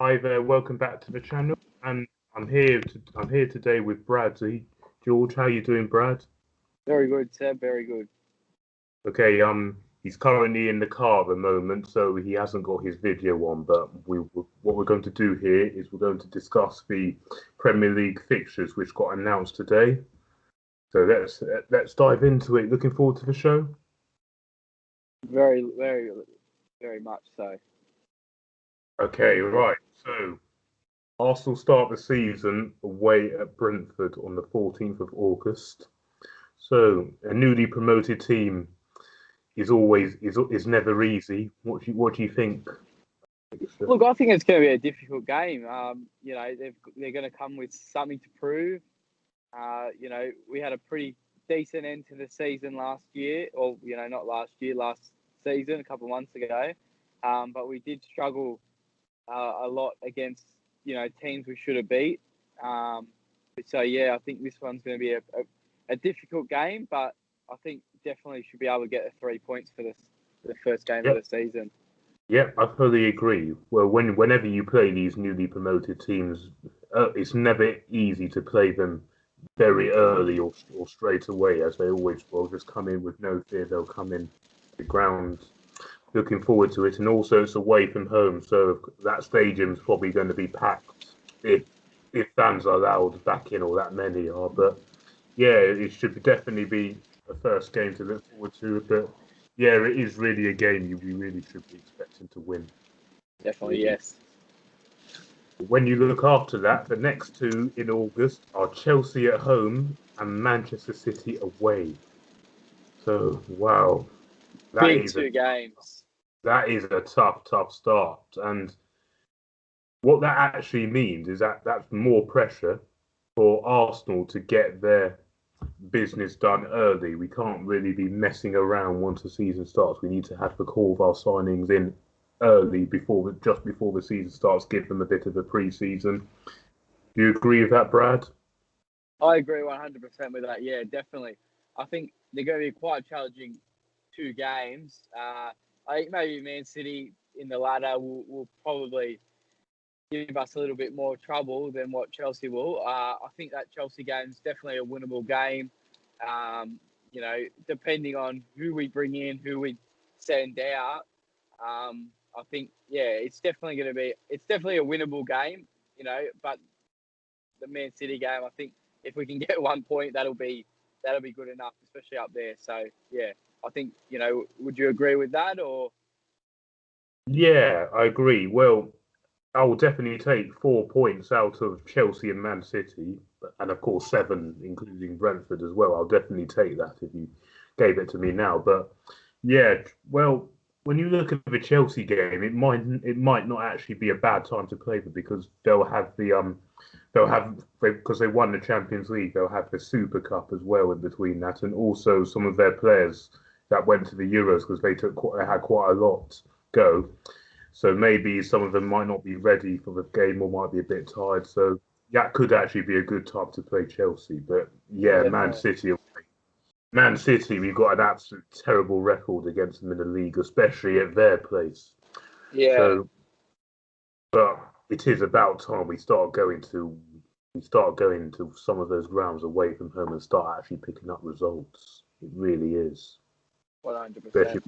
Hi there, welcome back to the channel, and I'm here today with Brad. George, how you doing, Brad? Very good, Seb. Very good. Okay, he's currently in the car at the moment, so he hasn't got his video on. But what we're going to do here is we're going to discuss the Premier League fixtures which got announced today. So let's dive into it. Looking forward to the show. Very, very, very much so. Okay, right. So Arsenal start the season away at Brentford on the 14th of August. So a newly promoted team is never easy. What do you think? Look, I think it's going to be a difficult game. They're going to come with something to prove. We had a pretty decent end to the season last year, or not last year, last season, a couple of months ago. But we did struggle a lot against teams we should have beat. So yeah, I think this one's going to be a difficult game, but I think definitely should be able to get the 3 points for the first game of the season. Yeah, I fully agree. Well, whenever you play these newly promoted teams, it's never easy to play them very early or straight away, as they always will just come in with no fear. They'll come in the ground. Looking forward to it, and also it's away from home, so that stadium's probably going to be packed if fans are allowed back in, or that many are. But yeah, it should definitely be a first game to look forward to. But yeah, it is really a game we really should be expecting to win. Definitely, yes. When you look after that, the next two in August are Chelsea at home and Manchester City away. So wow, that Big is a two games. that is a tough start. And what that actually means is that that's more pressure for Arsenal to get their business done early. We can't really be messing around once the season starts. We need to have the core of our signings in early just before the season starts. Give them a bit of a pre-season. Do you agree with that, Brad? I agree 100% with that. Yeah, definitely. I think they're going to be quite challenging two games. I think maybe Man City in the ladder will probably give us a little bit more trouble than what Chelsea will. I think that Chelsea game is definitely a winnable game. Depending on who we bring in, who we send out, I think it's definitely a winnable game. But the Man City game, I think if we can get 1 point, that'll be good enough, especially up there. So yeah, I think would you agree with that or? Yeah, I agree. Well, I will definitely take 4 points out of Chelsea and Man City, and of course seven, including Brentford as well. I'll definitely take that if you gave it to me now. But yeah, well, when you look at the Chelsea game, it might not actually be a bad time to play them because because they won the Champions League, they'll have the Super Cup as well in between that, and also some of their players that went to the Euros because they had quite a lot go. So maybe some of them might not be ready for the game or might be a bit tired. So that could actually be a good time to play Chelsea. But yeah, Definitely. Man City, we've got an absolute terrible record against them in the league, especially at their place. Yeah. So, but it is about time we start going to some of those grounds away from home and start actually picking up results. It really is, 100%. especially.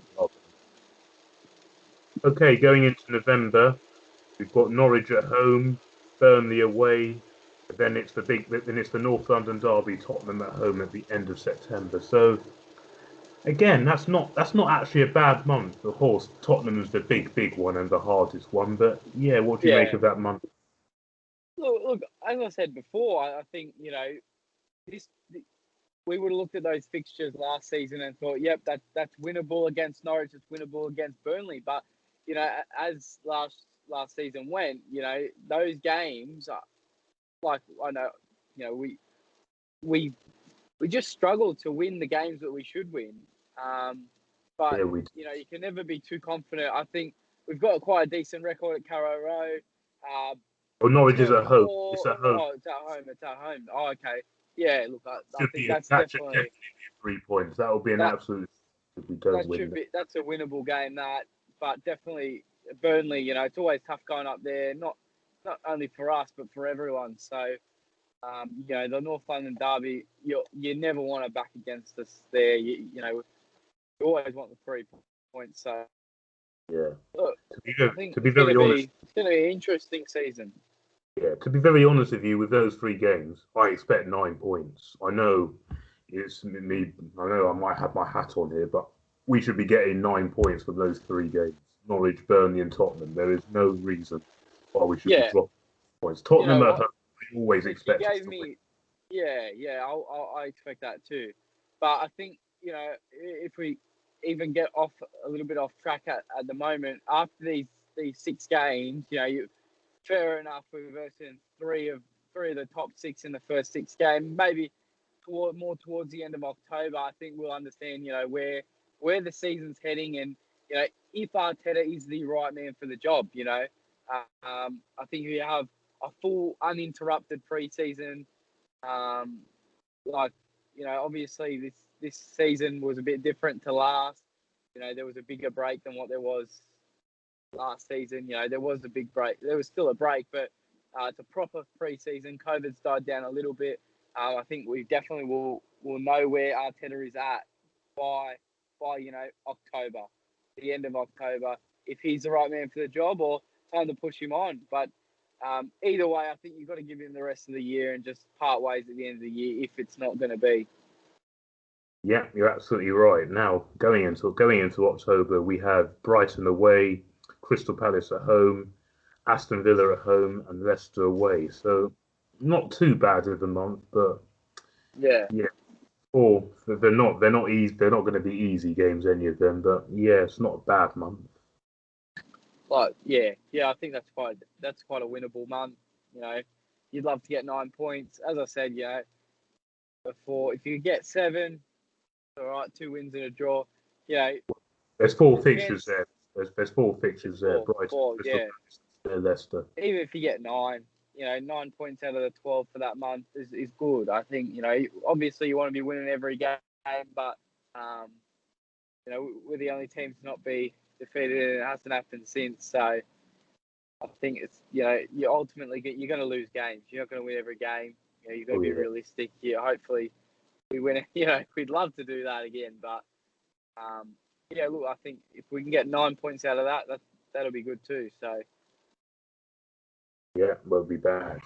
Okay, going into November, we've got Norwich at home, Burnley away, and then it's the North London derby, Tottenham at home at the end of September. So again, that's not actually a bad month. Of course, Tottenham is the big one and the hardest one. But yeah, what do you make Yeah. of that month? Look, as I said before, I think this we would have looked at those fixtures last season and thought, yep, that's winnable against Norwich, it's winnable against Burnley. But as last season went, those games are like I know, we we just struggled to win the games that we should win. But Yeah, we. you can never be too confident. I think we've got quite a decent record at Carrow Row. Well, Norwich is at home. It's 4. at home. Oh, it's at home. It's at home. Oh, okay. Yeah. Look, I think That should definitely be 3 points. That will be an that absolute if we don't win that. that's a winnable game. But definitely Burnley. It's always tough going up there. not only for us but for everyone. So, the North London derby, you never want to back against us there. You always want the 3 points. So, yeah. Look, I think To be very honest, it's going to be an interesting season. yeah. To be very honest with you, with those 3 games, I expect 9 points. I know it's me. I know I might have my hat on here, but we should be getting 9 points from those 3 games. Norwich, Burnley, and Tottenham. There is no reason why we should be Yeah, dropping points. you Tottenham know at what? home, I always If you expect us gave to win. me, yeah, I expect that too. But I think if we even get off a little bit off track at the moment after these 6 games, fair enough. We're versing three of the top 6 in the first 6 games. Maybe more towards the end of October, I think we'll understand, where the season's heading, and if Arteta is the right man for the job. I think we have a full uninterrupted preseason. Um, like obviously this season was a bit different to last. There was a bigger break than what there was last season. There was a big break. There was still a break, but it's a proper preseason. COVID's died down a little bit. I think we definitely will know where Arteta is at by October, the end of October, if he's the right man for the job or time to push him on. But either way, I think you've got to give him the rest of the year and just part ways at the end of the year if it's not going to be. Yeah, you're absolutely right. Now, going into October, we have Brighton away, Crystal Palace at home, Aston Villa at home, and Leicester away. So, not too bad of a month, but Yeah. yeah, or they're not easy. They're not going to be easy games, any of them. But yeah, it's not a bad month. But yeah, I think that's quite a winnable month. You'd love to get 9 points. As I said, before, if you get 7, all right, 2 wins and a draw. There's 4 fixtures Chance there. There's 4 fixtures there. Brighton, Crystal yeah. Palace, Leicester. Even if you get 9, 9 points out of the 12 for that month is good. I think obviously you want to be winning every game, but we're the only team to not be defeated, and it hasn't happened since. So I think it's you ultimately you're going to lose games. You're not going to win every game. You've got to be realistic. Hopefully we win. We'd love to do that again, but look, I think if we can get 9 points out of that'll be good too. So Yeah, won't be bad.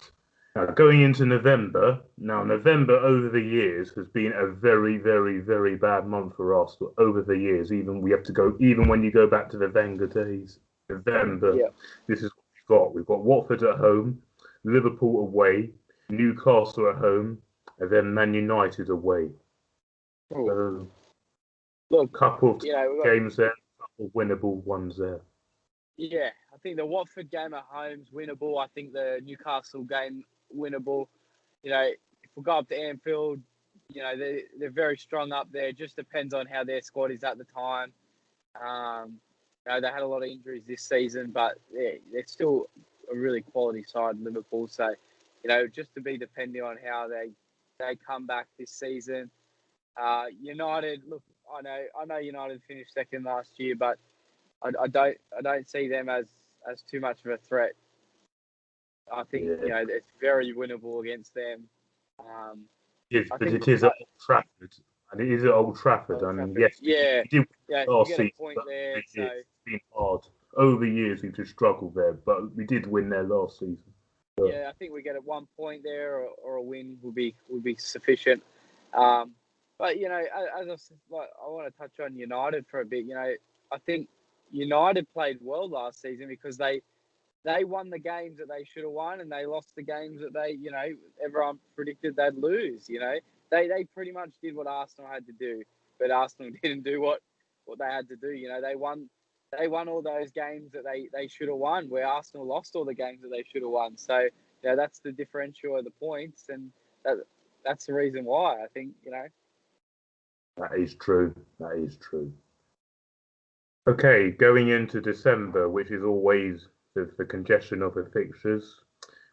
Now, going into November, November over the years has been a very, very, very bad month for Arsenal. Over the years, even when you go back to the Wenger days. November, yeah, this is what we've got. We've got Watford at home, Liverpool away, Newcastle at home, and then Man United away. So, look, couple of we've got, games there, couple of winnable ones there. yeah, I think the Watford game at home's winnable. I think the Newcastle game winnable. If we go up to Anfield, they're very strong up there. It just depends on how their squad is at the time. They had a lot of injuries this season, but they're still a really quality side, Liverpool. So, just to be depending on how they come back this season. United, look, I know United finished second last year, but I don't see them as too much of a threat. I think it's very winnable against them. It is at Old Trafford, and it is at Old Trafford. Old And Trafford. yes, we did win You last get a season, point but there. over the So years, it's been hard. Over the years, we've just struggled there, but we did win there last season. So, I think we get a 1 point there, or a win would be sufficient. But as I said, I want to touch on United for a bit. I think United played well last season because they won the games that they should have won, and they lost the games that everyone predicted they'd lose. They pretty much did what Arsenal had to do, but Arsenal didn't do what they had to do. They won all those games that they should have won, where Arsenal lost all the games that they should have won. So that's the differential of the points, and that's the reason why I think that is true. That is true. Okay, going into December, which is always the congestion of the fixtures.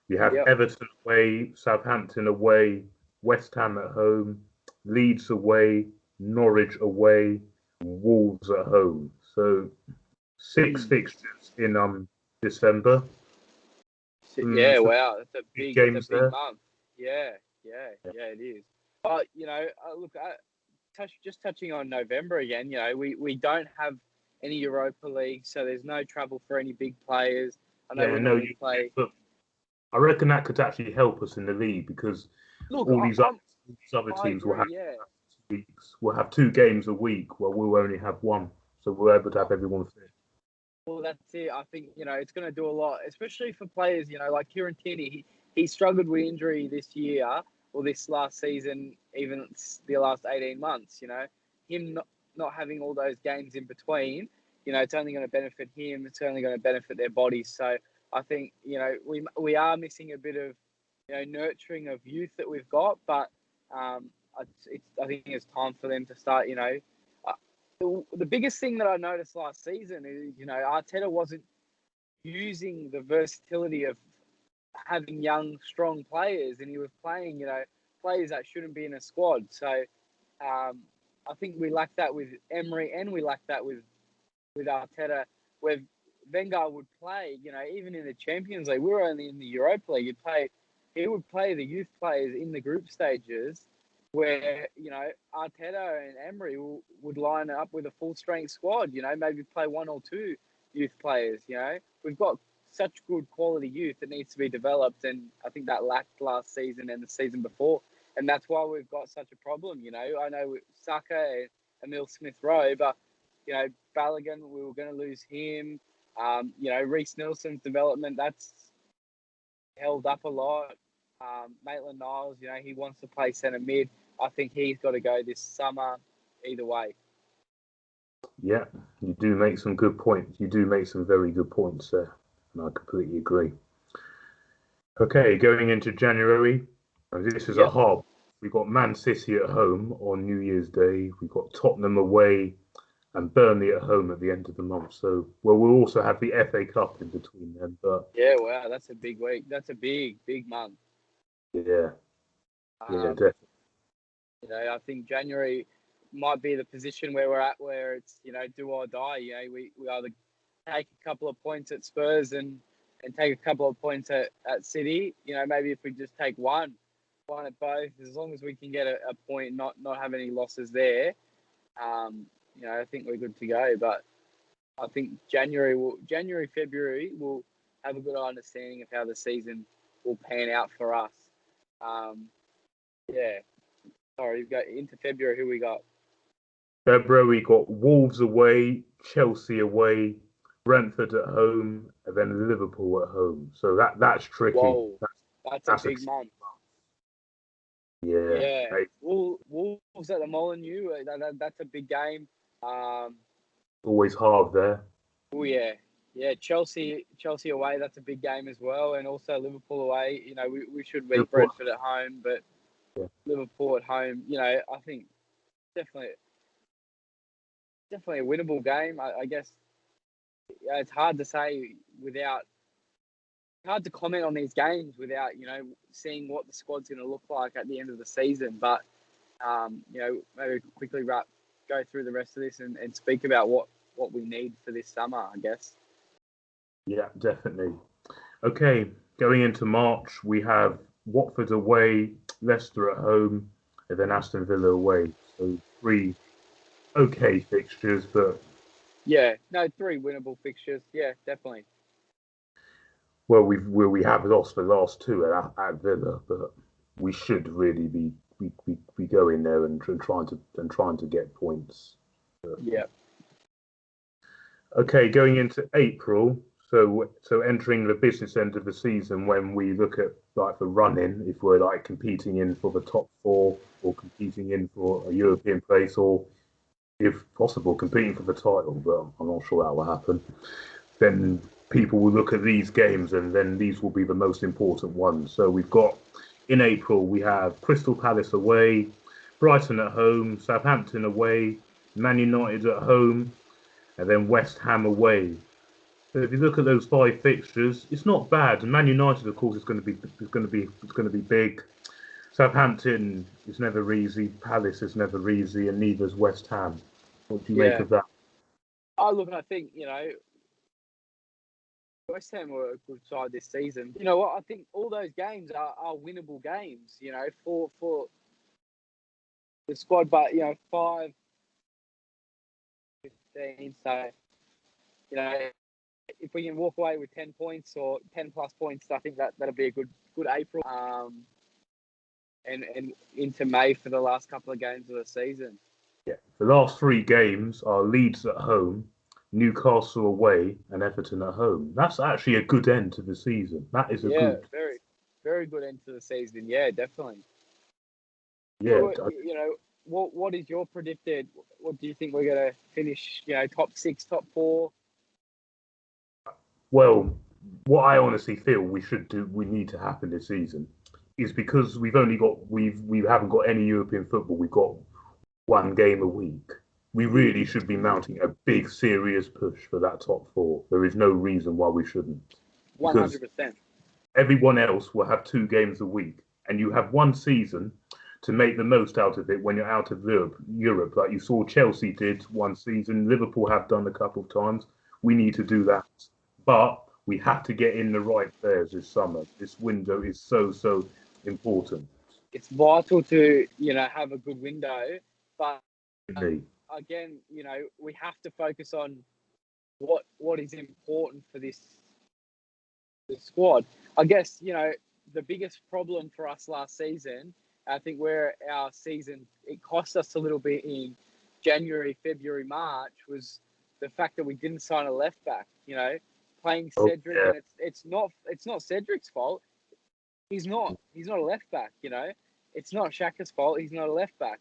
We have Yep. Everton away, Southampton away, West Ham at home, Leeds away, Norwich away, Wolves at home. So 6 fixtures in December. Yeah, wow, that's a big big, games there. month. Yeah, it is. But look, just touching on November again. We don't have any Europa League, so there's no trouble for any big players. I know we normally play. But I reckon that could actually help us in the league because Look, all these other I teams will agree. have Yeah. 2 weeks. We'll have 2 games a week, while we'll only have 1. So we're able to have everyone fit. Well, that's it. I think it's going to do a lot, especially for players. Like Kieran Tierney, he struggled with injury this year or this last season, even the last 18 months. Him not having all those games in between. It's only going to benefit him. It's only going to benefit their bodies. So I think we are missing a bit of nurturing of youth that we've got, but I think it's time for them to start. The biggest thing that I noticed last season is, Arteta wasn't using the versatility of having young, strong players, and he was playing, players that shouldn't be in a squad. So I think we lack that with Emery, and we lack that with Arteta, where Wenger would play, even in the Champions League. We were only in the Europa League. He would play the youth players in the group stages, where Arteta and Emery would line up with a full strength squad. Maybe play 1 or 2 youth players. We've got such good quality youth that needs to be developed, and I think that lacked last season and the season before, and that's why we've got such a problem. I know Saka and Emil Smith Rowe, but Balogun, we were going to lose him. Reece Nelson's development, that's held up a lot. Maitland-Niles, he wants to play centre mid. I think he's got to go this summer either way. Yeah, you do make some good points. You do make some very good points there, and I completely agree. Okay, going into January, this is a hard. We've got Man City at home on New Year's Day. We've got Tottenham away and Burnley at home at the end of the month. So, we'll also have the FA Cup in between them. But yeah, wow, that's a big week. That's a big month. Yeah, definitely. I think January might be the position where we're at, where it's do or die. We either take a couple of points at Spurs and take a couple of points at City. Maybe if we just take one at both, as long as we can get a point, not have any losses there. I think we're good to go. But I think January, February, we'll have a good understanding of how the season will pan out for us. Sorry, we've got into February. Who we got? February, we got Wolves away, Chelsea away, Brentford at home, and then Liverpool at home. So that's tricky. Whoa, that's a big month. Yeah. Wolves at the Molineux. That's a big game. Always hard there. Oh yeah. Chelsea away. That's a big game as well, and also Liverpool away. We should beat Brentford at home, but Liverpool at home. I think definitely a winnable game. I guess it's hard to say hard to comment on these games without seeing what the squad's going to look like at the end of the season. But maybe quickly go through the rest of this and speak about what we need for this summer, I guess. Yeah, definitely. Okay, going into March, we have Watford away, Leicester at home, and then Aston Villa away. So 3 okay fixtures, but 3 winnable fixtures. Yeah, definitely. Well, we have lost the last 2 at Villa, but we should really be going there and trying to get points. Yeah. Okay, going into April, so entering the business end of the season, when we look at like the run-in, if we're like competing in for the top 4 or competing in for a European place, or if possible competing for the title, but I'm not sure that will happen. Then people will look at these games, and then these will be the most important ones. So we've got in April, we have Crystal Palace away, Brighton at home, Southampton away, Man United at home, and then West Ham away. So if you look at those 5 fixtures, it's not bad. Man United, of course, is going to be big. Southampton is never easy. Palace is never easy, and neither is West Ham. What do you make of that? Oh, look, I think West Ham were a good side this season. You know what? I think all those games are winnable games. You know, for the squad, but 5-15. So if we can walk away with 10 points or 10 plus points, I think that'll be a good April. And into May for the last couple of games of the season. Yeah, the last 3 games are Leeds at home, Newcastle away, and Everton at home. That's actually a good end to the season. That is a good. Very, very good end to the season. Yeah, definitely. Yeah, What is your predicted? What do you think we're going to finish? Top 6, top 4. well, what I honestly feel we need to happen this season is because we haven't got any European football. We've got 1 game a week. We really should be mounting a big, serious push for that top 4. There is no reason why we shouldn't. 100%. Everyone else will have 2 games a week, and you have one season to make the most out of it when you're out of Europe, like you saw Chelsea did one season. Liverpool have done a couple of times. We need to do that. But we have to get in the right players this summer. This window is so important. It's vital to, have a good window. But again, we have to focus on what is important for this squad. I guess, the biggest problem for us last season, I think where our season, it cost us a little bit in January, February, March, was the fact that we didn't sign a left back, playing Cedric. Yeah. And it's not Cedric's fault. He's not a left back, It's not Shaka's fault. He's not a left back.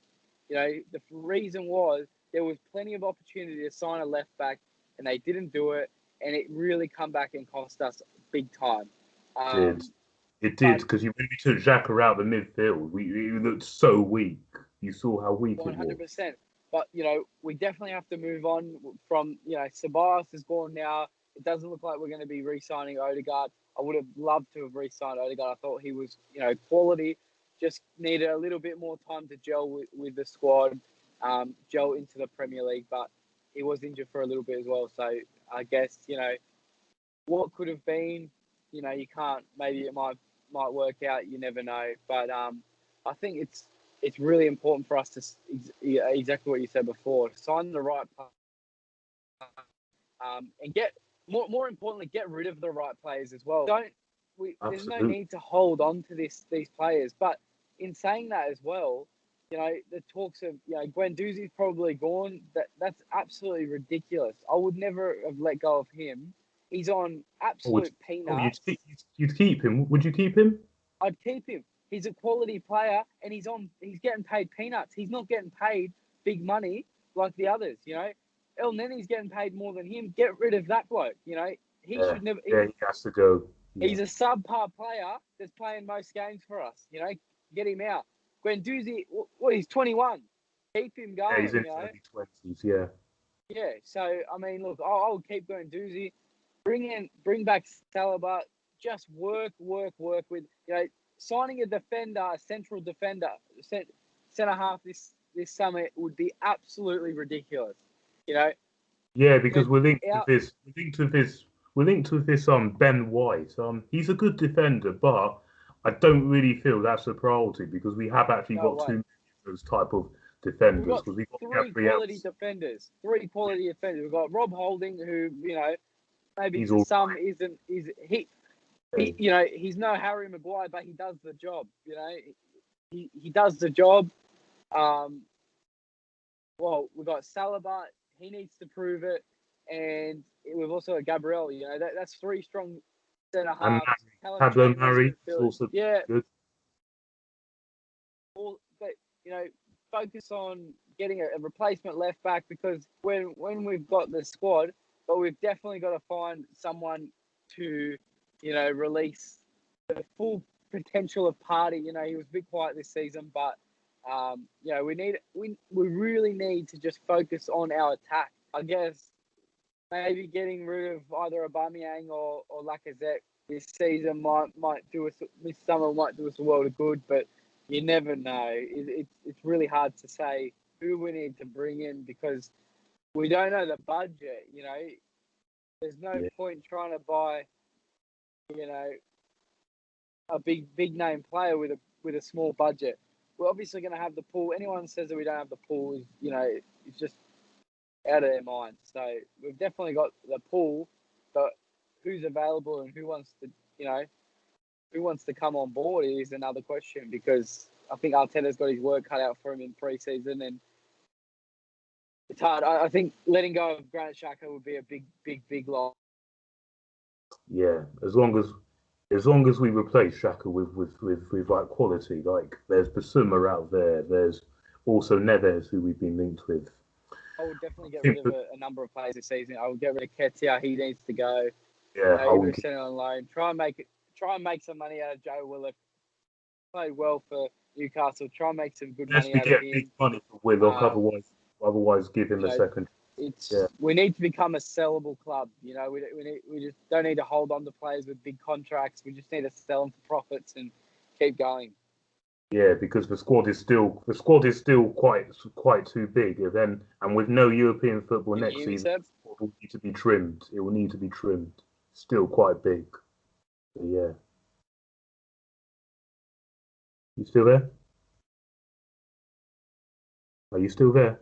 The reason was there was plenty of opportunity to sign a left back and they didn't do it. And it really come back and cost us big time. It did, because when we took Xhaka out the midfield, we looked so weak. You saw how weak 100%. It was. 100%. But, we definitely have to move on from, Ceballos is gone now. It doesn't look like we're going to be re-signing Odegaard. I would have loved to have re-signed Odegaard. I thought he was, quality. Just needed a little bit more time to gel with the squad, gel into the Premier League. But he was injured for a little bit as well. So I guess, what could have been, you can't, maybe it might work out. You never know. But I think it's really important for us to, exactly what you said before, sign the right player, and get, more importantly, get rid of the right players as well. There's no need to hold on to these players. But in saying that as well, the talks of, Guendouzi's probably gone. That's absolutely ridiculous. I would never have let go of him. He's on absolute peanuts. You'd keep him. Would you keep him? I'd keep him. He's a quality player, and he's getting paid peanuts. He's not getting paid big money like the others. El Nenny's getting paid more than him. Get rid of that bloke. He should never. Yeah, he has to go. Yeah. He's a subpar player that's playing most games for us. Get him out. Guendouzi, he's 21. Keep him going. Yeah, he's in his early 20s. Yeah. Yeah. So I mean, look, I'll keep Guendouzi. Bring back Saliba. Just work with signing a defender, a central defender, centre half this summer would be absolutely ridiculous. Yeah, because we're linked with this Ben White. He's a good defender, but I don't really feel that's a priority because we have actually got too many of those type of defenders. We've got three quality defenders. We've got Rob Holding, who maybe to some isn't he's no Harry Maguire, but he does the job. He does the job. Well, we've got Saliba. He needs to prove it, and we've also got Gabriel. That's 3 strong centre halves. Pablo Mari is also good. But focus on getting a replacement left back, because when we've got the squad, but we've definitely got to find someone to release the full potential of Partey. He was a bit quiet this season, but we really need to just focus on our attack. I guess maybe getting rid of either Aubameyang or Lacazette this season might do us, this summer might do us a world of good, but you never know. It's really hard to say who we need to bring in because we don't know the budget. There's no point trying to buy you know, a big name player with a small budget. We're obviously going to have the pool. Anyone says that we don't have the pool is, you know, it's just out of their mind. So we've definitely got the pool, but who's available and who wants to, you know, who wants to come on board is another question, because I think Arteta's got his work cut out for him in pre-season, and it's hard. I think letting go of Granit Xhaka would be a big loss. Yeah, as long as we replace Shaka with like quality, like there's Basuma out there, there's also Neves who we've been linked with. I would definitely get rid of a number of players this season. I would get rid of Ketia. He needs to go. Yeah, I would send it on loan. Try and make some money out of Joe Willock. Played well for Newcastle. Try and make some good money out of him. Big money for Willock, otherwise give him a second. We need to become a sellable club. You know, we just don't need to hold on to players with big contracts. We just need to sell them for profits and keep going. Yeah, because the squad is still quite too big. And with no European football next season, the squad will need to be trimmed. It will need to be trimmed. Still quite big. So, yeah. You still there? Are you still there?